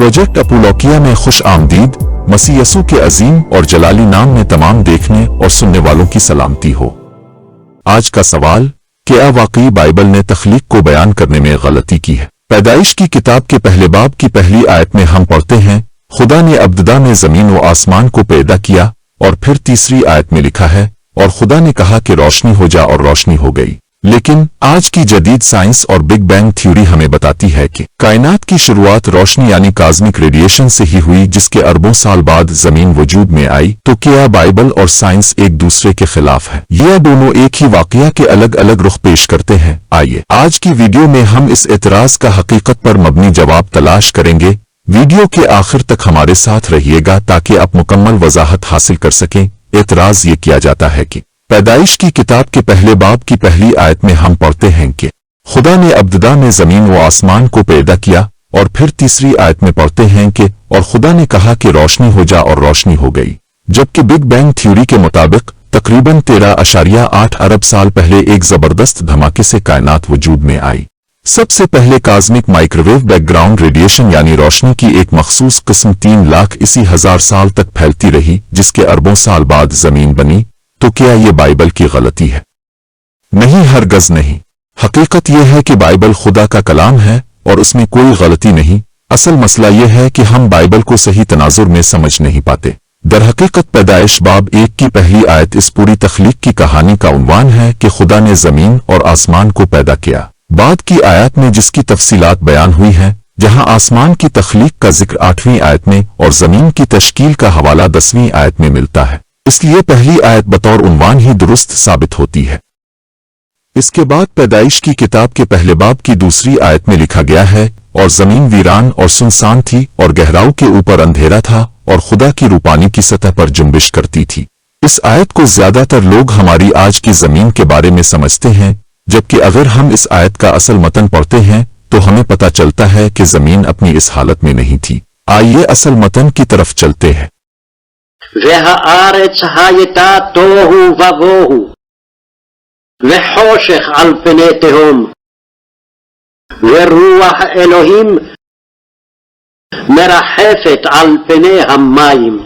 Project अपोलोकिया में खुश आमदीद। मसीह यसू के अजीम और जलाली नाम में तमाम देखने और सुनने वालों की सलामती हो। आज का सवाल, क्या वाकई बाइबल ने तख्लीक को बयान करने में गलती की है? पैदाइश की किताब के पहले बाब की पहली आयत में हम पढ़ते हैं, खुदा ने अब्तदा में जमीन व आसमान को पैदा किया। और फिर तीसरी आयत में लिखा है, और खुदा ने कहा कि रोशनी हो जा, और रोशनी हो गई। लेकिन आज की जदीद साइंस और बिग बैंग थ्योरी हमें बताती है कि कायनात की शुरुआत रोशनी यानी कॉस्मिक रेडिएशन से ही हुई, जिसके अरबों साल बाद जमीन वजूद में आई। तो क्या बाइबल और साइंस एक दूसरे के खिलाफ है, या दोनों एक ही वाकया के अलग अलग रुख पेश करते हैं? आइए आज की वीडियो में हम इस एतराज का हकीकत पर मबनी जवाब तलाश करेंगे। वीडियो के आखिर तक हमारे साथ रहिएगा ताकि आप मुकम्मल वजाहत हासिल कर सकें। एतराज ये किया जाता है कि पैदाइश की किताब के पहले बाब की पहली आयत में हम पढ़ते हैं कि खुदा ने अब्तदा में जमीन व आसमान को पैदा किया। और फिर तीसरी आयत में पढ़ते हैं कि और खुदा ने कहा कि रोशनी हो जा, और रोशनी हो गई। जबकि बिग बैंग थ्योरी के मुताबिक तकरीबन 13.8 अरब साल पहले एक जबरदस्त धमाके से कायनात वजूद में आई। सबसे पहले कॉस्मिक माइक्रोवेव बैकग्राउंड रेडिएशन यानी रोशनी की एक मखसूस किस्म 3,80,000 साल तक फैलती रही, जिसके अरबों साल बाद जमीन बनी। तो क्या ये बाइबल की गलती है? नहीं, हरगज नहीं। हकीकत यह है कि बाइबल खुदा का कलाम है और उसमें कोई गलती नहीं। असल मसला यह है कि हम बाइबल को सही तनाजुर में समझ नहीं पाते। दरहकीकत पैदाइश बाब 1 की पहली आयत इस पूरी तख्लीक की कहानी का उन्वान है कि खुदा ने जमीन और आसमान को पैदा किया। बाद की आयत में जिसकी तफसीलात बयान हुई है, जहां आसमान की तख्लीक का जिक्र 8वीं आयत में और जमीन की तश्कील का हवाला 10वीं आयत में मिलता है, इसलिए पहली आयत बतौर उन्वान ही दुरुस्त साबित होती है। इसके बाद पैदाइश की किताब के पहले बाब की दूसरी आयत में लिखा गया है, और जमीन वीरान और सुनसान थी, और गहराऊ के ऊपर अंधेरा था, और खुदा की रूपानी की सतह पर जुम्बिश करती थी। इस आयत को ज्यादातर लोग हमारी आज की जमीन के बारे में समझते हैं, जबकि अगर हम इस आयत का असल मतन पढ़ते हैं तो हमें पता चलता है कि जमीन अपनी इस हालत में नहीं थी। आइए असल मतन की तरफ चलते हैं। והארץ הייתה תוהו ובוהו וחושך על פני תהום ורוח אלוהים מרחפת על פני המים।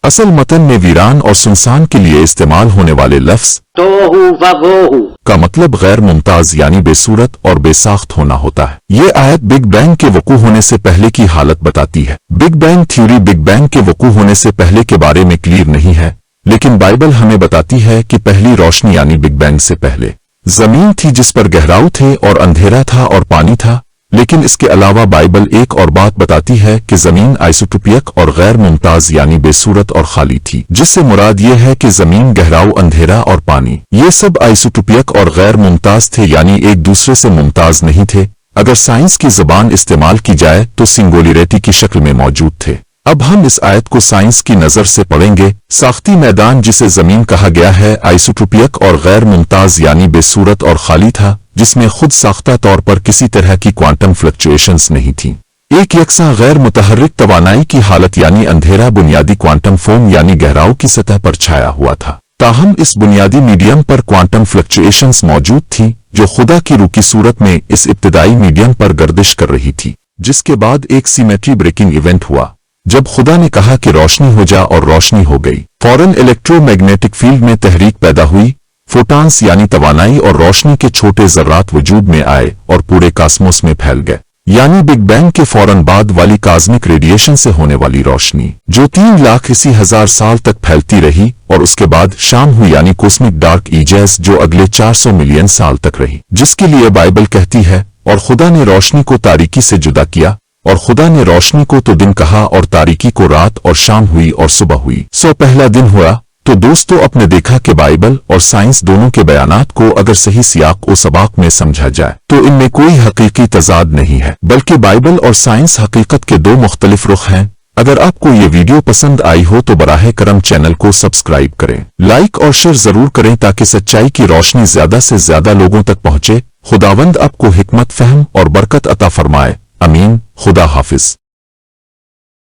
असल मतन में वीरान और सुनसान के लिए इस्तेमाल होने वाले लफ्ज तोहू वबोहू का मतलब गैर मुमताज यानी बेसूरत और बेसाख्त होना होता है। ये आयत बिग बैंग के वकू होने से पहले की हालत बताती है। Big bang theory big bang के वकू होने से पहले के बारे में क्लियर नहीं है, लेकिन बाइबल हमें बताती है कि पहली रोशनी यानी बिग बैंग से पहले जमीन थी जिस पर गहराऊ थे और अंधेरा था और पानी था। लेकिन इसके अलावा बाइबल एक और बात बताती है कि जमीन आइसोटोपिक और गैर मुमताज यानी बेसूरत और खाली थी, जिससे मुराद ये है कि जमीन, गहराऊ, अंधेरा और पानी ये सब आइसोटोपिक और गैर मुमताज थे, यानी एक दूसरे से मुमताज नहीं थे। अगर साइंस की जबान इस्तेमाल की जाए तो सिंगुलरिटी की शक्ल में मौजूद थे। अब हम इस आयत को साइंस की नजर से पढ़ेंगे। साख्ती मैदान जिसे जमीन कहा गया है आइसोटोपिक और गैर मुमताज यानी बेसूरत और खाली था, जिसमें खुद साख्ता तौर पर किसी तरह की क्वांटम फ्लक्चुएशंस नहीं थी। एक यकसा गैर मुतहर्रिक तवानाई की हालत यानी अंधेरा बुनियादी क्वांटम फोम यानी गहराऊ की सतह पर छाया हुआ था। ताहम इस बुनियादी मीडियम पर क्वांटम फ्लक्चुएशंस मौजूद थी, जो खुदा की रूह की सूरत में इस इब्तिदाई मीडियम पर गर्दिश कर रही थी, जिसके बाद एक सिमेट्री ब्रेकिंग इवेंट हुआ जब खुदा ने कहा कि रोशनी हो जा, और रोशनी हो गई। फौरन इलेक्ट्रोमैग्नेटिक फील्ड में तहरीक पैदा हुई, फोटॉन्स यानी तवानाई और रोशनी के छोटे जर्रात वजूद में आए और पूरे कॉस्मोस में फैल गए। यानी बिग बैंग के फौरन बाद वाली कॉस्मिक रेडिएशन से होने वाली रोशनी, जो 3,80,000 साल तक फैलती रही, और उसके बाद शाम हुई यानी कॉस्मिक डार्क एजेस, जो अगले 400 मिलियन साल तक रही, जिसके लिए बाइबल कहती है, और खुदा ने रोशनी को तारीकी से जुदा किया, और खुदा ने रोशनी को तो दिन कहा और तारीकी को रात, और शाम हुई और सुबह हुई। सो पहला दिन हुआ। तो दोस्तों, अपने देखा कि बाइबल और साइंस दोनों के बयानात को अगर सही सियाक और सबाक में समझा जाए तो इनमें कोई हकीकी तजाद नहीं है, बल्कि बाइबल और साइंस हकीकत के दो मुख्तलिफ रुख हैं। अगर आपको ये वीडियो पसंद आई हो तो बराह करम चैनल को सब्सक्राइब करें, लाइक और शेयर जरूर करें ताकि सच्चाई की रोशनी ज्यादा से ज्यादा लोगों तक पहुंचे। खुदावंद आपको हिकमत, फहम और बरकत अता फरमाए। अमीन। खुदा हाफिज।